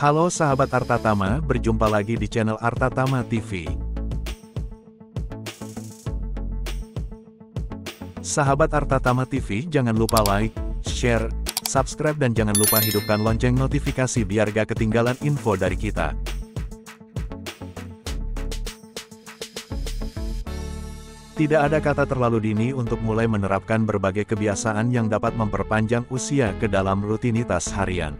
Halo sahabat Artatama, berjumpa lagi di channel Artatama TV. Sahabat Artatama TV, jangan lupa like, share, subscribe dan jangan lupa hidupkan lonceng notifikasi biar gak ketinggalan info dari kita. Tidak ada kata terlalu dini untuk mulai menerapkan berbagai kebiasaan yang dapat memperpanjang usia ke dalam rutinitas harian.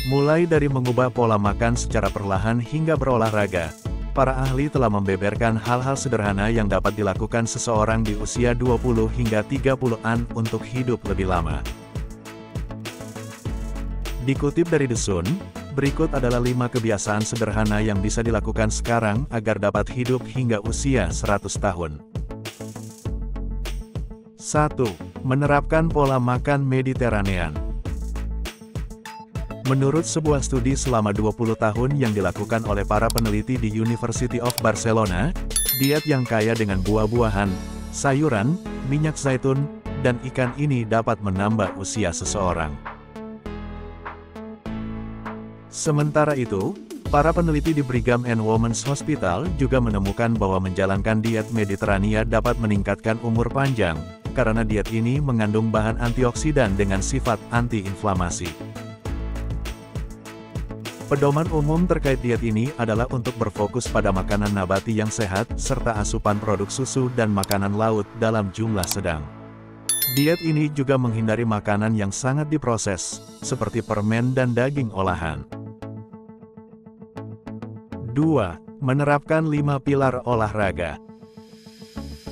Mulai dari mengubah pola makan secara perlahan hingga berolahraga, para ahli telah membeberkan hal-hal sederhana yang dapat dilakukan seseorang di usia 20 hingga 30-an untuk hidup lebih lama. Dikutip dari The Sun, berikut adalah 5 kebiasaan sederhana yang bisa dilakukan sekarang agar dapat hidup hingga usia 100 tahun. 1. Menerapkan pola makan Mediteranean. Menurut sebuah studi selama 20 tahun yang dilakukan oleh para peneliti di University of Barcelona, diet yang kaya dengan buah-buahan, sayuran, minyak zaitun, dan ikan ini dapat menambah usia seseorang. Sementara itu, para peneliti di Brigham and Women's Hospital juga menemukan bahwa menjalankan diet Mediterania dapat meningkatkan umur panjang, karena diet ini mengandung bahan antioksidan dengan sifat anti-inflamasi. Pedoman umum terkait diet ini adalah untuk berfokus pada makanan nabati yang sehat, serta asupan produk susu dan makanan laut dalam jumlah sedang. Diet ini juga menghindari makanan yang sangat diproses, seperti permen dan daging olahan. 2. Menerapkan 5 pilar olahraga.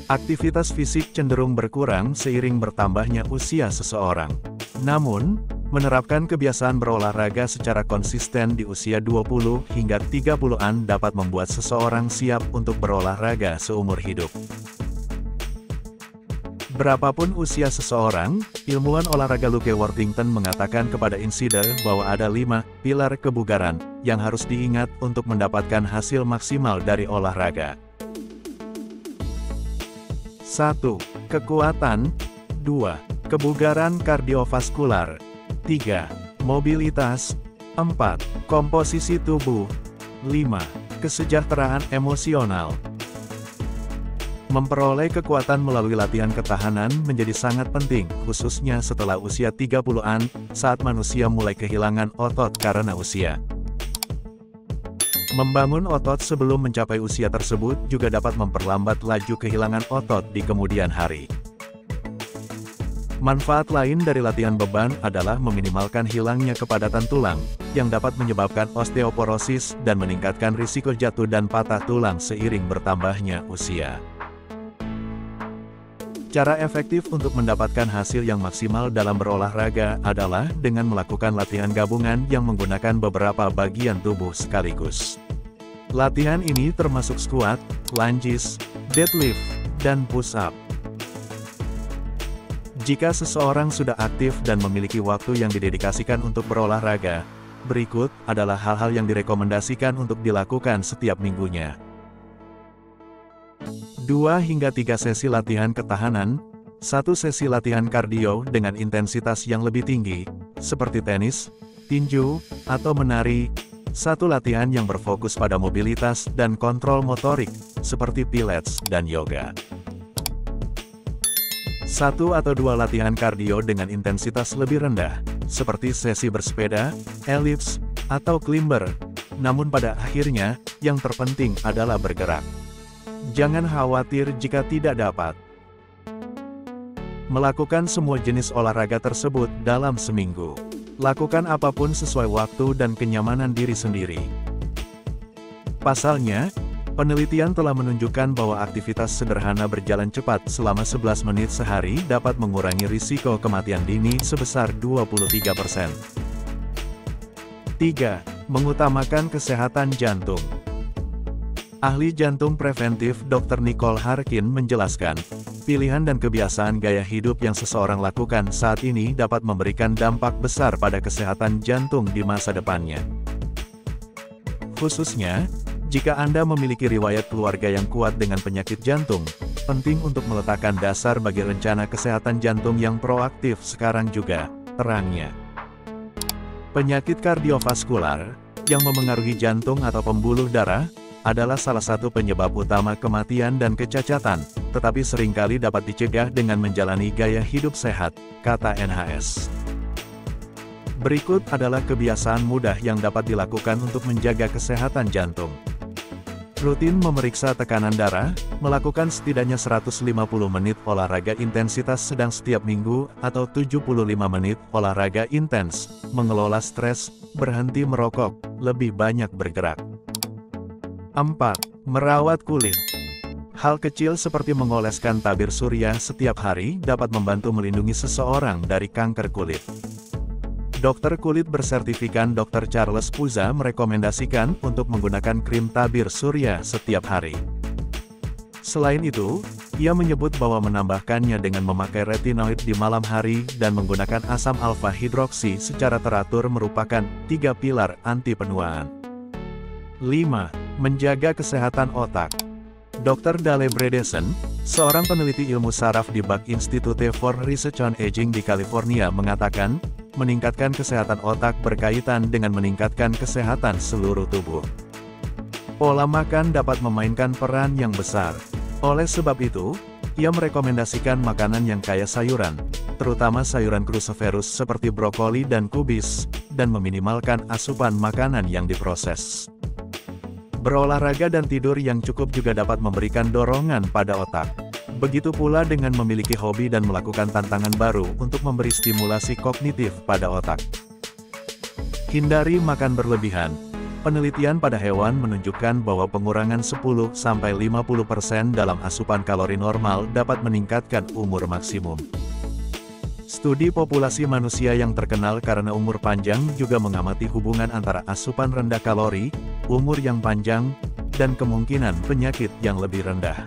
Aktivitas fisik cenderung berkurang seiring bertambahnya usia seseorang. Namun, menerapkan kebiasaan berolahraga secara konsisten di usia 20 hingga 30-an dapat membuat seseorang siap untuk berolahraga seumur hidup. Berapapun usia seseorang, ilmuwan olahraga Luke Worthington mengatakan kepada Insider bahwa ada 5 pilar kebugaran yang harus diingat untuk mendapatkan hasil maksimal dari olahraga. 1. Kekuatan. 2. Kebugaran kardiovaskular. 3. Mobilitas. 4. Komposisi tubuh. 5. Kesejahteraan emosional. Memperoleh kekuatan melalui latihan ketahanan menjadi sangat penting, khususnya setelah usia 30-an, saat manusia mulai kehilangan otot karena usia. Membangun otot sebelum mencapai usia tersebut juga dapat memperlambat laju kehilangan otot di kemudian hari. Manfaat lain dari latihan beban adalah meminimalkan hilangnya kepadatan tulang, yang dapat menyebabkan osteoporosis dan meningkatkan risiko jatuh dan patah tulang seiring bertambahnya usia. Cara efektif untuk mendapatkan hasil yang maksimal dalam berolahraga adalah dengan melakukan latihan gabungan yang menggunakan beberapa bagian tubuh sekaligus. Latihan ini termasuk squat, lunges, deadlift, dan push-up. Jika seseorang sudah aktif dan memiliki waktu yang didedikasikan untuk berolahraga, berikut adalah hal-hal yang direkomendasikan untuk dilakukan setiap minggunya. 2 hingga 3 sesi latihan ketahanan, 1 sesi latihan kardio dengan intensitas yang lebih tinggi, seperti tenis, tinju, atau menari, 1 latihan yang berfokus pada mobilitas dan kontrol motorik, seperti pilates dan yoga. 1 atau 2 latihan kardio dengan intensitas lebih rendah, seperti sesi bersepeda, ellipse, atau climber. Namun pada akhirnya, yang terpenting adalah bergerak. Jangan khawatir jika tidak dapat melakukan semua jenis olahraga tersebut dalam seminggu. Lakukan apapun sesuai waktu dan kenyamanan diri sendiri. Pasalnya, penelitian telah menunjukkan bahwa aktivitas sederhana berjalan cepat selama 11 menit sehari dapat mengurangi risiko kematian dini sebesar 23%. 3. Mengutamakan kesehatan jantung. Ahli jantung preventif Dr. Nicole Harkin menjelaskan, pilihan dan kebiasaan gaya hidup yang seseorang lakukan saat ini dapat memberikan dampak besar pada kesehatan jantung di masa depannya. Khususnya, jika Anda memiliki riwayat keluarga yang kuat dengan penyakit jantung, penting untuk meletakkan dasar bagi rencana kesehatan jantung yang proaktif sekarang juga, terangnya. Penyakit kardiovaskular, yang memengaruhi jantung atau pembuluh darah, adalah salah satu penyebab utama kematian dan kecacatan, tetapi seringkali dapat dicegah dengan menjalani gaya hidup sehat, kata NHS. Berikut adalah kebiasaan mudah yang dapat dilakukan untuk menjaga kesehatan jantung. Rutin memeriksa tekanan darah, melakukan setidaknya 150 menit olahraga intensitas sedang setiap minggu, atau 75 menit olahraga intens, mengelola stres, berhenti merokok, lebih banyak bergerak. 4. Merawat kulit. Hal kecil seperti mengoleskan tabir surya setiap hari dapat membantu melindungi seseorang dari kanker kulit. Dokter kulit bersertifikat Dr. Charles Puza merekomendasikan untuk menggunakan krim tabir surya setiap hari. Selain itu, ia menyebut bahwa menambahkannya dengan memakai retinoid di malam hari dan menggunakan asam alfa hidroksi secara teratur merupakan 3 pilar anti penuaan. 5. Menjaga kesehatan otak. Dr. Dale Bredesen, seorang peneliti ilmu saraf di Buck Institute for Research on Aging di California mengatakan, meningkatkan kesehatan otak berkaitan dengan meningkatkan kesehatan seluruh tubuh. Pola makan dapat memainkan peran yang besar. Oleh sebab itu, ia merekomendasikan makanan yang kaya sayuran, terutama sayuran cruciferous seperti brokoli dan kubis, dan meminimalkan asupan makanan yang diproses. Berolahraga dan tidur yang cukup juga dapat memberikan dorongan pada otak. Begitu pula dengan memiliki hobi dan melakukan tantangan baru untuk memberi stimulasi kognitif pada otak. Hindari makan berlebihan. Penelitian pada hewan menunjukkan bahwa pengurangan 10-50% dalam asupan kalori normal dapat meningkatkan umur maksimum. Studi populasi manusia yang terkenal karena umur panjang juga mengamati hubungan antara asupan rendah kalori, umur yang panjang, dan kemungkinan penyakit yang lebih rendah.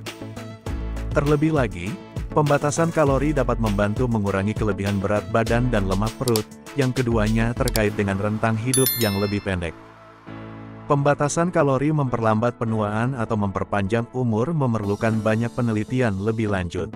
Terlebih lagi, pembatasan kalori dapat membantu mengurangi kelebihan berat badan dan lemak perut, yang keduanya terkait dengan rentang hidup yang lebih pendek. Pembatasan kalori memperlambat penuaan atau memperpanjang umur memerlukan banyak penelitian lebih lanjut.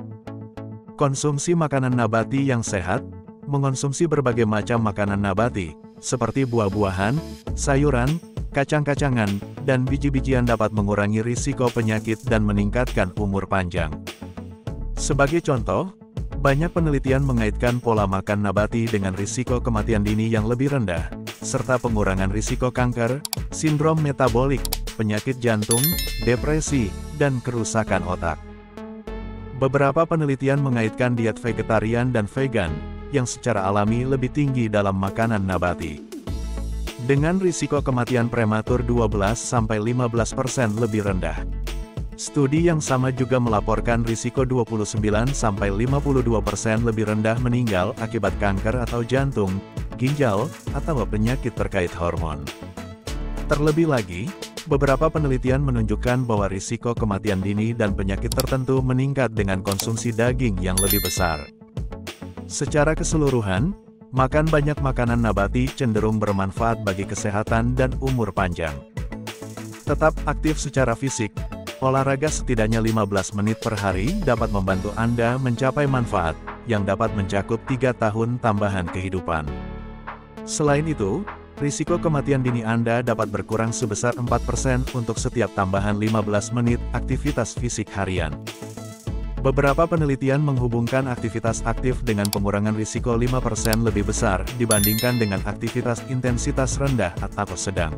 Konsumsi makanan nabati yang sehat, mengonsumsi berbagai macam makanan nabati, seperti buah-buahan, sayuran, kacang-kacangan, dan biji-bijian dapat mengurangi risiko penyakit dan meningkatkan umur panjang. Sebagai contoh, banyak penelitian mengaitkan pola makan nabati dengan risiko kematian dini yang lebih rendah, serta pengurangan risiko kanker, sindrom metabolik, penyakit jantung, depresi, dan kerusakan otak. Beberapa penelitian mengaitkan diet vegetarian dan vegan, yang secara alami lebih tinggi dalam makanan nabati. Dengan risiko kematian prematur 12-15% lebih rendah. Studi yang sama juga melaporkan risiko 29-52% lebih rendah meninggal akibat kanker atau jantung, ginjal, atau penyakit terkait hormon. Terlebih lagi, beberapa penelitian menunjukkan bahwa risiko kematian dini dan penyakit tertentu meningkat dengan konsumsi daging yang lebih besar. Secara keseluruhan, makan banyak makanan nabati cenderung bermanfaat bagi kesehatan dan umur panjang. Tetap aktif secara fisik, olahraga setidaknya 15 menit per hari dapat membantu Anda mencapai manfaat, yang dapat mencakup 3 tahun tambahan kehidupan. Selain itu, risiko kematian dini Anda dapat berkurang sebesar 4% untuk setiap tambahan 15 menit aktivitas fisik harian. Beberapa penelitian menghubungkan aktivitas aktif dengan pengurangan risiko 5% lebih besar dibandingkan dengan aktivitas intensitas rendah atau sedang.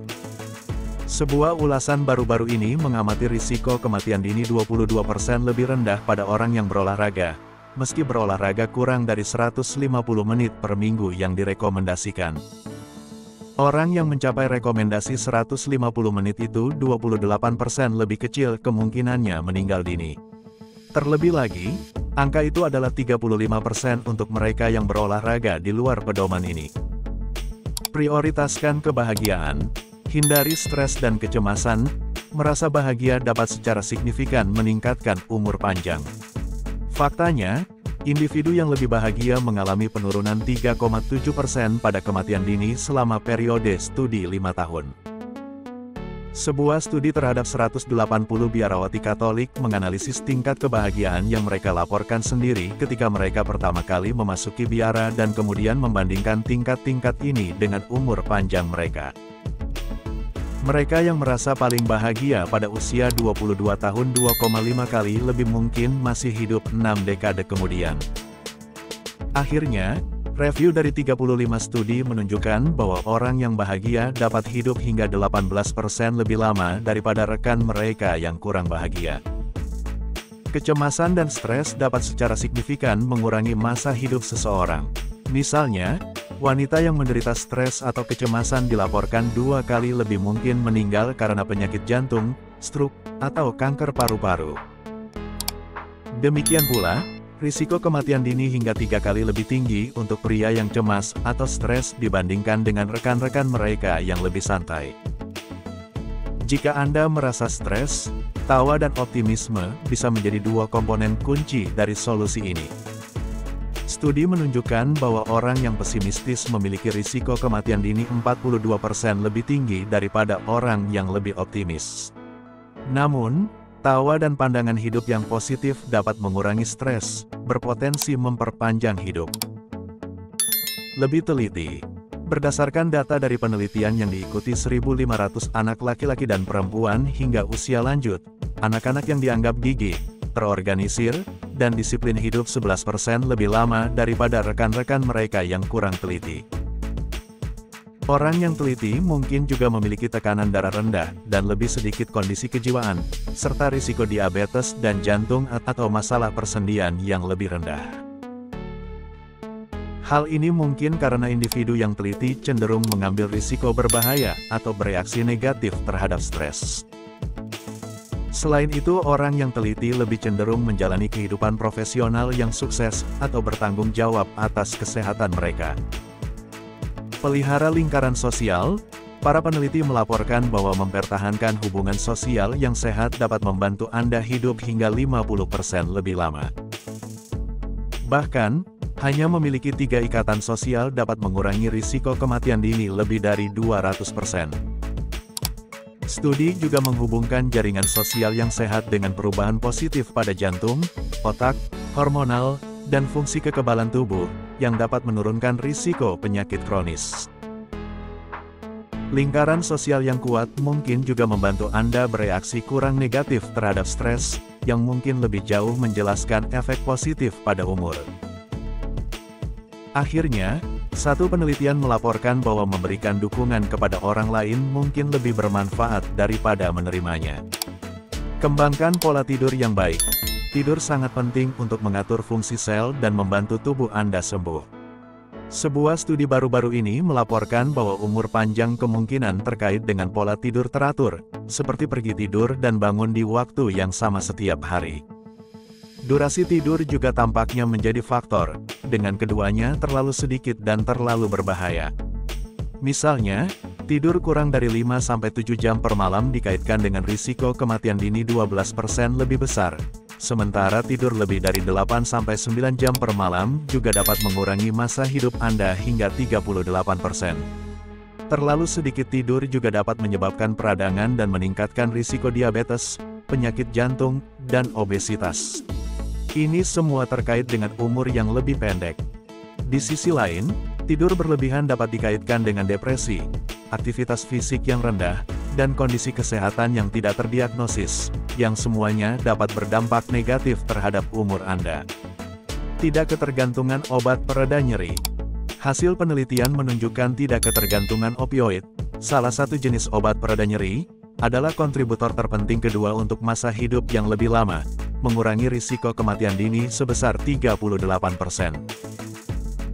Sebuah ulasan baru-baru ini mengamati risiko kematian dini 22% lebih rendah pada orang yang berolahraga, meski berolahraga kurang dari 150 menit per minggu yang direkomendasikan. Orang yang mencapai rekomendasi 150 menit itu 28% lebih kecil kemungkinannya meninggal dini. Terlebih lagi, angka itu adalah 35% untuk mereka yang berolahraga di luar pedoman ini. Prioritaskan kebahagiaan, hindari stres dan kecemasan, merasa bahagia dapat secara signifikan meningkatkan umur panjang. Faktanya, individu yang lebih bahagia mengalami penurunan 3,7% pada kematian dini selama periode studi 5 tahun. Sebuah studi terhadap 180 biarawati Katolik menganalisis tingkat kebahagiaan yang mereka laporkan sendiri ketika mereka pertama kali memasuki biara dan kemudian membandingkan tingkat-tingkat ini dengan umur panjang mereka. Mereka yang merasa paling bahagia pada usia 22 tahun 2,5 kali lebih mungkin masih hidup 6 dekade kemudian. Akhirnya, review dari 35 studi menunjukkan bahwa orang yang bahagia dapat hidup hingga 18% lebih lama daripada rekan mereka yang kurang bahagia. Kecemasan dan stres dapat secara signifikan mengurangi masa hidup seseorang. Misalnya, wanita yang menderita stres atau kecemasan dilaporkan 2 kali lebih mungkin meninggal karena penyakit jantung, stroke, atau kanker paru-paru. Demikian pula, risiko kematian dini hingga 3 kali lebih tinggi untuk pria yang cemas atau stres dibandingkan dengan rekan-rekan mereka yang lebih santai. Jika Anda merasa stres, tawa dan optimisme bisa menjadi 2 komponen kunci dari solusi ini. Studi menunjukkan bahwa orang yang pesimistis memiliki risiko kematian dini 42% lebih tinggi daripada orang yang lebih optimis. Namun, tawa dan pandangan hidup yang positif dapat mengurangi stres, berpotensi memperpanjang hidup. Lebih teliti, berdasarkan data dari penelitian yang diikuti 1.500 anak laki-laki dan perempuan hingga usia lanjut, anak-anak yang dianggap gigih, terorganisir, dan disiplin hidup 11% lebih lama daripada rekan-rekan mereka yang kurang teliti. Orang yang teliti mungkin juga memiliki tekanan darah rendah dan lebih sedikit kondisi kejiwaan, serta risiko diabetes dan jantung atau masalah persendian yang lebih rendah. Hal ini mungkin karena individu yang teliti cenderung mengambil risiko berbahaya atau bereaksi negatif terhadap stres. Selain itu, orang yang teliti lebih cenderung menjalani kehidupan profesional yang sukses atau bertanggung jawab atas kesehatan mereka. Pelihara lingkaran sosial, para peneliti melaporkan bahwa mempertahankan hubungan sosial yang sehat dapat membantu Anda hidup hingga 50% lebih lama. Bahkan, hanya memiliki 3 ikatan sosial dapat mengurangi risiko kematian dini lebih dari 200%. Studi juga menghubungkan jaringan sosial yang sehat dengan perubahan positif pada jantung, otak, hormonal, dan fungsi kekebalan tubuh, yang dapat menurunkan risiko penyakit kronis. Lingkaran sosial yang kuat mungkin juga membantu Anda bereaksi kurang negatif terhadap stres, yang mungkin lebih jauh menjelaskan efek positif pada umur. Akhirnya, satu penelitian melaporkan bahwa memberikan dukungan kepada orang lain mungkin lebih bermanfaat daripada menerimanya. Kembangkan pola tidur yang baik. Tidur sangat penting untuk mengatur fungsi sel dan membantu tubuh Anda sembuh. Sebuah studi baru-baru ini melaporkan bahwa umur panjang kemungkinan terkait dengan pola tidur teratur, seperti pergi tidur dan bangun di waktu yang sama setiap hari. Durasi tidur juga tampaknya menjadi faktor, dengan keduanya terlalu sedikit dan terlalu berbahaya. Misalnya, tidur kurang dari 5-7 jam per malam dikaitkan dengan risiko kematian dini 12% lebih besar, sementara tidur lebih dari 8-9 jam per malam juga dapat mengurangi masa hidup Anda hingga 38%. Terlalu sedikit tidur juga dapat menyebabkan peradangan dan meningkatkan risiko diabetes, penyakit jantung, dan obesitas. Ini semua terkait dengan umur yang lebih pendek. Di sisi lain, tidur berlebihan dapat dikaitkan dengan depresi, aktivitas fisik yang rendah, dan kondisi kesehatan yang tidak terdiagnosis, yang semuanya dapat berdampak negatif terhadap umur Anda. Tidak ketergantungan obat pereda nyeri. Hasil penelitian menunjukkan tidak ketergantungan opioid, salah satu jenis obat pereda nyeri, adalah kontributor terpenting kedua untuk masa hidup yang lebih lama, mengurangi risiko kematian dini sebesar 38%.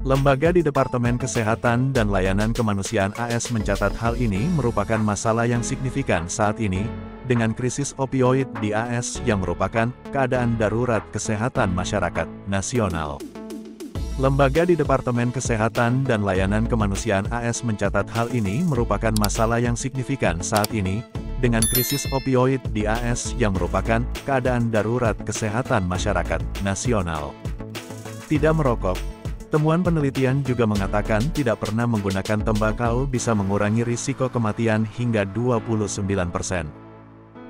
Lembaga di Departemen Kesehatan dan Layanan Kemanusiaan AS mencatat hal ini merupakan masalah yang signifikan saat ini, dengan krisis opioid di AS yang merupakan keadaan darurat kesehatan masyarakat nasional. Lembaga di Departemen Kesehatan dan Layanan Kemanusiaan AS mencatat hal ini merupakan masalah yang signifikan saat ini, dengan krisis opioid di AS yang merupakan keadaan darurat kesehatan masyarakat nasional. Tidak merokok. Temuan penelitian juga mengatakan tidak pernah menggunakan tembakau bisa mengurangi risiko kematian hingga 29%.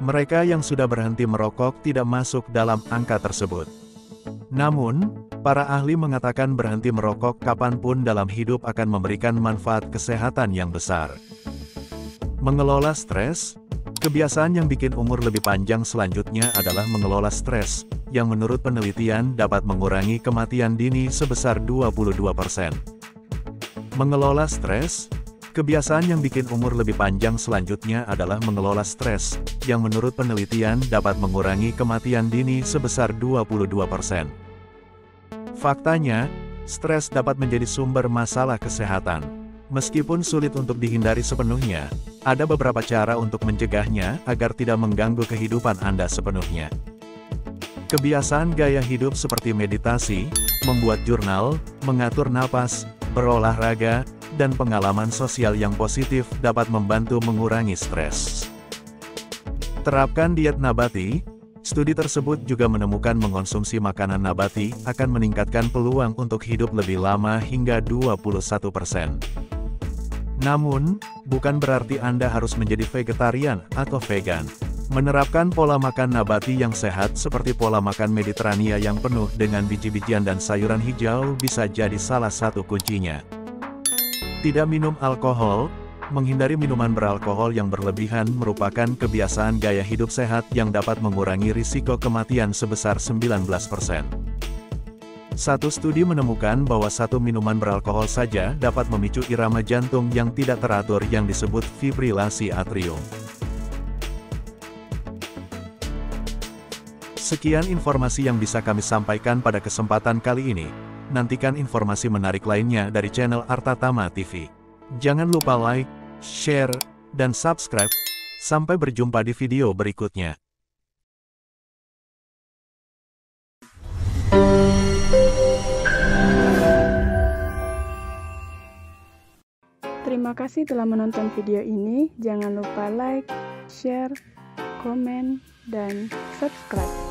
Mereka yang sudah berhenti merokok tidak masuk dalam angka tersebut. Namun, para ahli mengatakan berhenti merokok kapanpun dalam hidup akan memberikan manfaat kesehatan yang besar. Mengelola stres. Kebiasaan yang bikin umur lebih panjang selanjutnya adalah mengelola stres, yang menurut penelitian dapat mengurangi kematian dini sebesar 22%. Mengelola stres. Kebiasaan yang bikin umur lebih panjang selanjutnya adalah mengelola stres, yang menurut penelitian dapat mengurangi kematian dini sebesar 22%. Faktanya, stres dapat menjadi sumber masalah kesehatan. Meskipun sulit untuk dihindari sepenuhnya, ada beberapa cara untuk mencegahnya agar tidak mengganggu kehidupan Anda sepenuhnya. Kebiasaan gaya hidup seperti meditasi, membuat jurnal, mengatur napas, berolahraga, dan pengalaman sosial yang positif dapat membantu mengurangi stres. Terapkan diet nabati. Studi tersebut juga menemukan mengonsumsi makanan nabati akan meningkatkan peluang untuk hidup lebih lama hingga 21%. Namun, bukan berarti Anda harus menjadi vegetarian atau vegan. Menerapkan pola makan nabati yang sehat seperti pola makan Mediterania yang penuh dengan biji-bijian dan sayuran hijau bisa jadi salah satu kuncinya. Tidak minum alkohol. Menghindari minuman beralkohol yang berlebihan merupakan kebiasaan gaya hidup sehat yang dapat mengurangi risiko kematian sebesar 19%. Satu studi menemukan bahwa satu minuman beralkohol saja dapat memicu irama jantung yang tidak teratur yang disebut fibrilasi atrium. Sekian informasi yang bisa kami sampaikan pada kesempatan kali ini. Nantikan informasi menarik lainnya dari channel Artatama TV. Jangan lupa like, share, dan subscribe. Sampai berjumpa di video berikutnya. Terima kasih telah menonton video ini. Jangan lupa like, share, komen, dan subscribe.